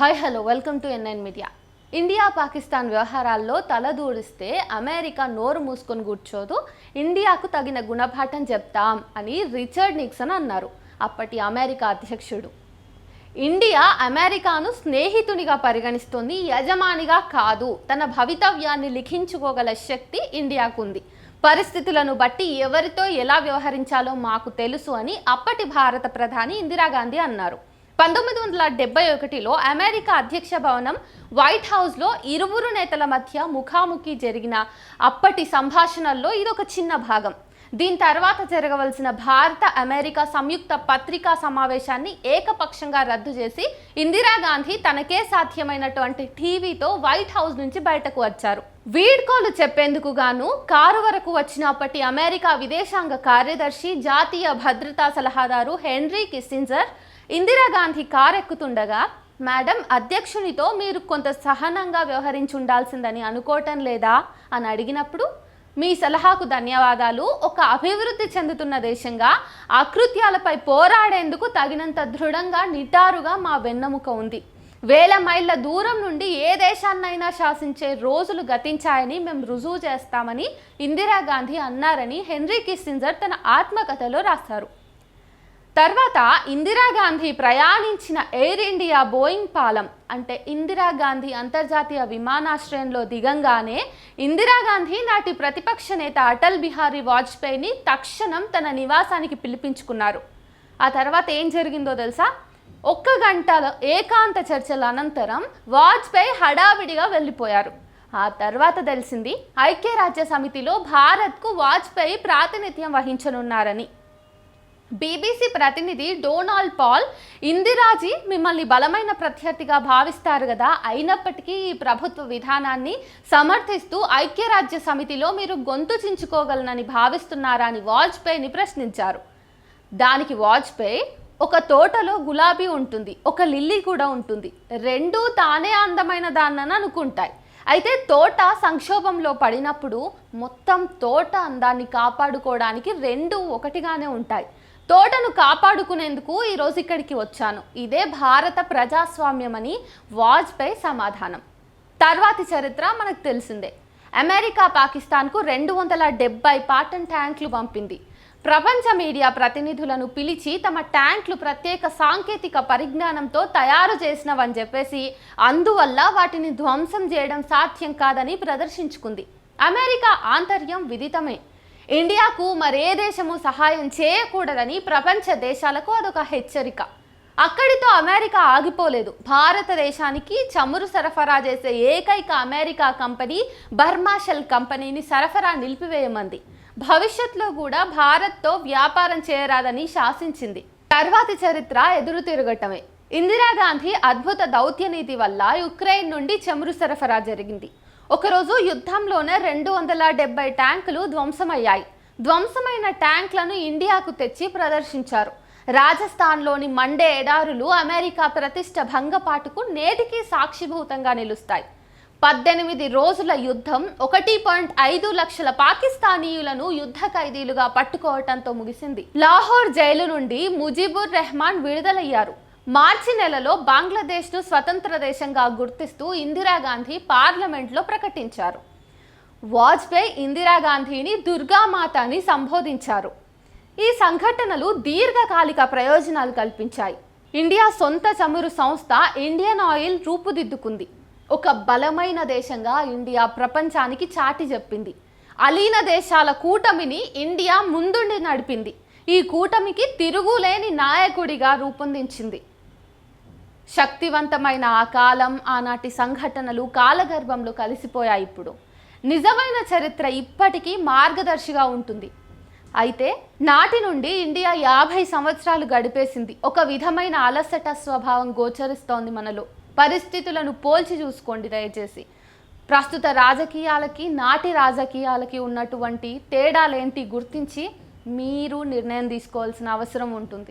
Hi hello welcome to NIN media. India Pakistan వ్యవహారాల్లో తలదూరిస్తే America నోరు మూసుకొని కూర్చోదు, ఇండియాకు తగిన గుణపాఠం చెప్తాం అని రిచర్డ్ నిక్సన్ అన్నారు, అప్పటి అమెరికా అధ్యక్షుడు. ఇండియా అమెరికాను స్నేహితునిగా పరిగణిస్తుంది, యజమానిగా కాదు. తన భవితవ్యాన్ని లిఖించుకోగల శక్తి ఇండియాకుంది. పరిస్థితులను బట్టి ఎవరితో ఎలా వ్యవహరించాలో మాకు తెలుసు అని అప్పటి భారత ప్రధాని ఇందిరాగాంధీ అన్నారు. 1971లో అమెరికా అధ్యక్ష భవనం వైట్ హౌస్లో ఇరువురు నేతల మధ్య ముఖాముఖి జరిగిన అప్పటి సంభాషణల్లో ఇదొక చిన్న భాగం. దీని తర్వాత జరగవలసిన భారత అమెరికా సంయుక్త పత్రికా సమావేశాన్ని ఏకపక్షంగా రద్దు చేసి ఇందిరాగాంధీ తనకే సాధ్యమైనటువంటి టీవీతో వైట్ హౌస్ నుంచి బయటకు వచ్చారు. వీడ్కోలు చెప్పేందుకు గాను కారు వరకు వచ్చినప్పటి అమెరికా విదేశాంగ కార్యదర్శి, జాతీయ భద్రతా సలహాదారు henry Kissinger Indira Gandhi car ఎక్కుతుండగా, madam, అధ్యక్షునితో మీరు కొంత సహనంగా వ్యవహరించి ఉండాల్సిందని అనుకోవటం లేదా అని అడిగినప్పుడు, మీ సలహాకు ధన్యవాదాలు. ఒక అభివృద్ధి చెందుతున్న దేశంగా అకృత్యాలపై పోరాడేందుకు తగినంత దృఢంగా నిటారుగా మా వెన్నెముక ఉంది. వేల మైళ్ళ దూరం నుండి ఏ దేశాన్నైనా శాసించే రోజులు గతించాయని మేము రుజువు చేస్తామని ఇందిరాగాంధీ అన్నారని హెన్రీ కిస్సింజర్ తన ఆత్మకథలో రాశారు. తర్వాత ఇందిరాగాంధీ ప్రయాణించిన ఎయిర్ ఇండియా బోయింగ్ పాలం అంటే ఇందిరాగాంధీ అంతర్జాతీయ విమానాశ్రయంలో దిగంగానే ఇందిరాగాంధీ నాటి ప్రతిపక్ష నేత అటల్ బిహారీ వాజ్పేయిని తక్షణం తన నివాసానికి పిలిపించుకున్నారు. ఆ తర్వాత ఏం జరిగిందో తెలుసా? 1 గంటల ఏకాంత చర్చల అనంతరం వాజ్పేయి హడావిడిగా వెళ్ళిపోయారు. ఆ తర్వాత తెలిసింది, ఐక్యరాజ్య సమితిలో భారత్కు వాజ్పేయి ప్రాతినిధ్యం వహించనున్నారని. బీబీసీ ప్రతినిధి డొనాల్డ్ పాల్, ఇందిరాజీ మిమ్మల్ని బలమైన ప్రత్యర్థిగా భావిస్తారు కదా, అయినప్పటికీ ఈ ప్రభుత్వ విధానాన్ని సమర్థిస్తూ ఐక్యరాజ్య సమితిలో మీరు గొంతు చించుకోగలనని భావిస్తున్నారా అని వాజ్పేయిని ప్రశ్నించారు. దానికి వాజ్పేయి, ఒక తోటలో గులాబీ ఉంటుంది, ఒక లిల్లీ కూడా ఉంటుంది, రెండూ తానే అందమైన దాన్నని అనుకుంటాయి. అయితే తోట సంక్షోభంలో పడినప్పుడు మొత్తం తోట అందాన్ని కాపాడుకోవడానికి రెండూ ఒకటిగానే ఉంటాయి. తోటను కాపాడుకునేందుకు ఈరోజు ఇక్కడికి వచ్చాను. ఇదే భారత ప్రజాస్వామ్యం అని వాజ్పేయి సమాధానం. తర్వాతి చరిత్ర మనకు తెలిసిందే. అమెరికా పాకిస్తాన్కు 270 పాటన్ ట్యాంకులు పంపింది. ప్రపంచ మీడియా ప్రతినిధులను పిలిచి తమ ట్యాంకులు ప్రత్యేక సాంకేతిక పరిజ్ఞానంతో తయారు చేసినవని చెప్పేసి, అందువల్ల వాటిని ధ్వంసం చేయడం సాధ్యం కాదని ప్రదర్శించుకుంది. అమెరికా ఆంతర్యం విదితమే. ఇండియాకు మరే దేశము సహాయం చేయకూడదని ప్రపంచ దేశాలకు అదొక హెచ్చరిక. అక్కడితో అమెరికా ఆగిపోలేదు. భారతదేశానికి చమురు సరఫరా చేసే ఏకైక అమెరికా కంపెనీ బర్మా షెల్ కంపెనీని సరఫరా నిలిపివేయమంది. భవిష్యత్తులో కూడా భారత్తో వ్యాపారం చేయరాదని శాసించింది. తర్వాతి చరిత్ర ఎదురు తిరగటమే. ఇందిరాగాంధీ అద్భుత దౌత్యనీతి వల్ల యుక్రెయిన్ నుండి చమురు సరఫరా జరిగింది. ఒకరోజు యుద్ధంలోనే 270 ట్యాంకులు ధ్వంసమయ్యాయి. ధ్వంసమైన ట్యాంకులను ఇండియాకు తెచ్చి ప్రదర్శించారు. రాజస్థాన్లోని మండే ఎడారులు అమెరికా ప్రతిష్ట భంగపాటుకు నేటికి సాక్షిభూతంగా నిలుస్తాయి. 18 రోజుల యుద్ధం 1.5 లక్షల పాకిస్తానీయులను యుద్ధ ఖైదీలుగా పట్టుకోవటంతో ముగిసింది. లాహోర్ జైలు నుండి ముజిబుర్ రెహమాన్ విడుదలయ్యారు. మార్చి నెలలో బంగ్లాదేశ్ను స్వతంత్ర దేశంగా గుర్తిస్తూ ఇందిరాగాంధీ పార్లమెంట్లో ప్రకటించారు. వాజ్పేయి ఇందిరాగాంధీని దుర్గామాత అని సంబోధించారు. ఈ సంఘటనలు దీర్ఘకాలిక ప్రయోజనాలు కల్పించాయి. ఇండియా సొంత చమురు సంస్థ ఇండియన్ ఆయిల్ రూపుదిద్దుకుంది. ఒక బలమైన దేశంగా ఇండియా ప్రపంచానికి చాటి చెప్పింది. అలీన దేశాల కూటమిని ఇండియా ముందుండి నడిపింది. ఈ కూటమికి తిరుగులేని నాయకుడిగా రూపొందించింది. శక్తివంతమైన ఆ కాలం, ఆనాటి సంఘటనలు కాలగర్భంలో కలిసిపోయాయి. ఇప్పుడు నిజమైన చరిత్ర ఇప్పటికీ మార్గదర్శిగా ఉంటుంది. అయితే నాటి నుండి ఇండియా 50 సంవత్సరాలు గడిపేసింది. ఒక విధమైన అలసట స్వభావం గోచరిస్తోంది మనలో. పరిస్థితులను పోల్చి చూసుకోండి దయచేసి. ప్రస్తుత రాజకీయాలకి నాటి రాజకీయాలకి ఉన్నటువంటి తేడాలేంటి గుర్తించి మీరు నిర్ణయం తీసుకోవాల్సిన అవసరం ఉంటుంది.